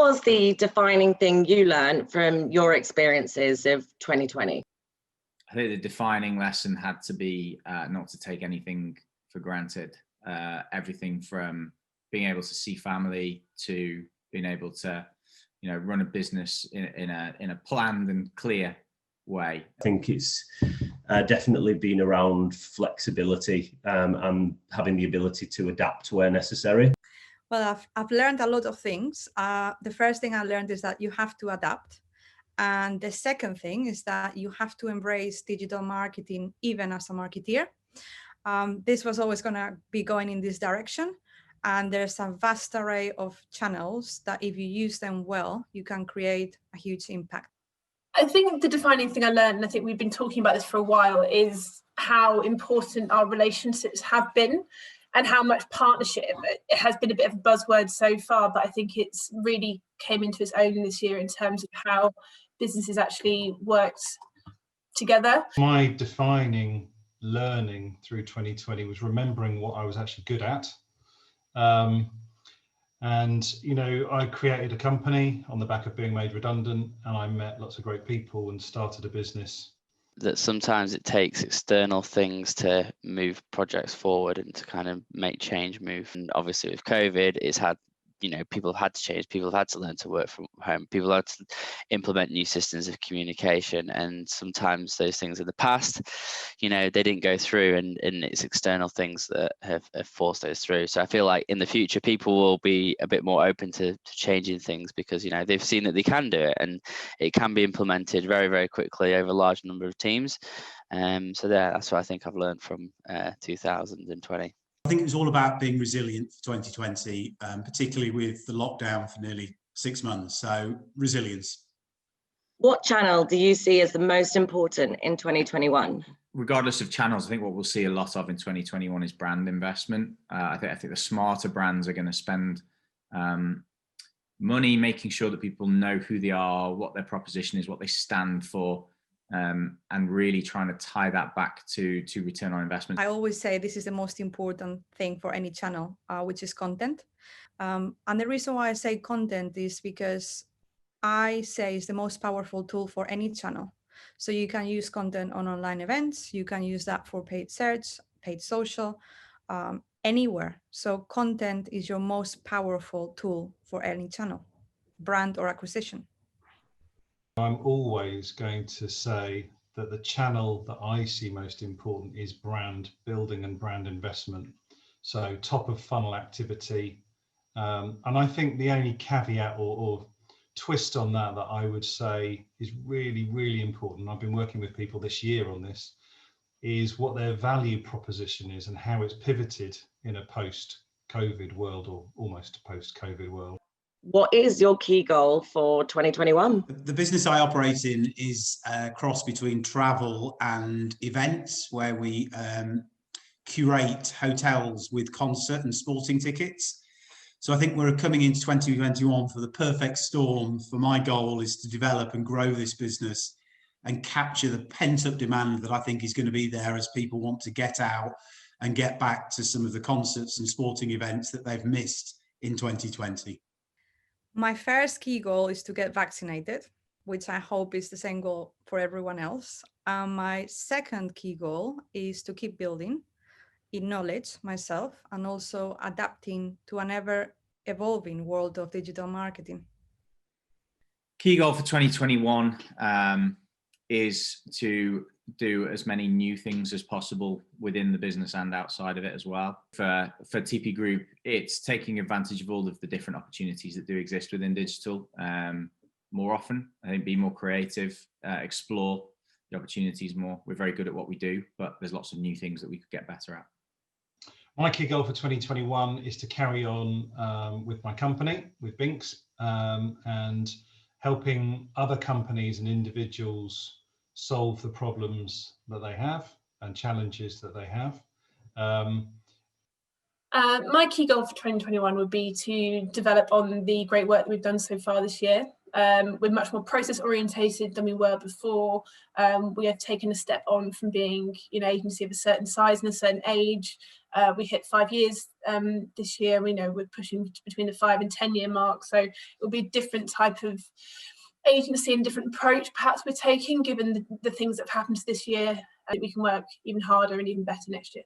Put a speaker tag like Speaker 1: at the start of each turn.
Speaker 1: was the defining thing you learned from your experiences of 2020?
Speaker 2: I think the defining lesson had to be not to take anything for granted. Everything from being able to see family to being able to, run a business in a planned and clear way.
Speaker 3: I think it's definitely been around flexibility and having the ability to adapt where necessary.
Speaker 4: Well, I've learned a lot of things. The first thing I learned is that you have to adapt. And the second thing is that you have to embrace digital marketing even as a marketeer. This was always going to be going in this direction. And there's a vast array of channels that if you use them well, you can create a huge impact.
Speaker 5: I think the defining thing I learned, and I think we've been talking about this for a while, is how important our relationships have been and how much partnership. It has been a bit of a buzzword so far, but I think it's really came into its own this year in terms of how businesses actually worked together.
Speaker 6: My defining learning through 2020 was remembering what I was actually good at. I created a company on the back of being made redundant, and I met lots of great people and started a business.
Speaker 7: That sometimes it takes external things to move projects forward and to kind of make change move. And obviously with COVID, it's had, people have had to change, people have had to learn to work from home, people have had to implement new systems of communication. And sometimes those things in the past, they didn't go through, and it's external things that have forced those through. So I feel like in the future, people will be a bit more open to changing things because, they've seen that they can do it and it can be implemented very, very quickly over a large number of teams. So that's what I think I've learned from 2020.
Speaker 8: I think it was all about being resilient for 2020, particularly with the lockdown for nearly 6 months. So resilience.
Speaker 1: What channel do you see as the most important in 2021?
Speaker 2: Regardless of channels, I think what we'll see a lot of in 2021 is brand investment. I think the smarter brands are going to spend money making sure that people know who they are, what their proposition is, what they stand for. And really trying to tie that back to return on investment.
Speaker 4: I always say this is the most important thing for any channel, which is content. And the reason why I say content is because I say it's the most powerful tool for any channel. So you can use content on online events, you can use that for paid search, paid social, anywhere. So content is your most powerful tool for any channel, brand or acquisition.
Speaker 6: I'm always going to say that the channel that I see most important is brand building and brand investment. So top of funnel activity. And I think the only caveat or twist on that I would say is really, really important, I've been working with people this year on this, is what their value proposition is and how it's pivoted in a post-COVID world or almost a post-COVID world.
Speaker 1: What is your key goal for 2021?
Speaker 8: The business I operate in is a cross between travel and events, where we curate hotels with concert and sporting tickets. So I think we're coming into 2021 for the perfect storm. For my goal is to develop and grow this business and capture the pent-up demand that I think is going to be there as people want to get out and get back to some of the concerts and sporting events that they've missed in 2020.
Speaker 4: My first key goal is to get vaccinated, which I hope is the same goal for everyone else. My second key goal is to keep building in knowledge myself and also adapting to an ever-evolving world of digital marketing.
Speaker 2: Key goal for 2021 is to do as many new things as possible within the business and outside of it as well. For TP Group, it's taking advantage of all of the different opportunities that do exist within digital more often. I think be more creative, explore the opportunities more. We're very good at what we do, but there's lots of new things that we could get better at.
Speaker 6: My key goal for 2021 is to carry on with my company, with Binx, and helping other companies and individuals solve the problems that they have and challenges that they have.
Speaker 5: My key goal for 2021 would be to develop on the great work that we've done so far this year. We're much more process orientated than we were before. We have taken a step on from being, agency of a certain size and a certain age We hit 5 years this year. We know we're pushing between the 5 and 10 year mark. So it will be a different type of agency and different approach perhaps we're taking, given the things that have happened this year. I think we can work even harder and even better next year.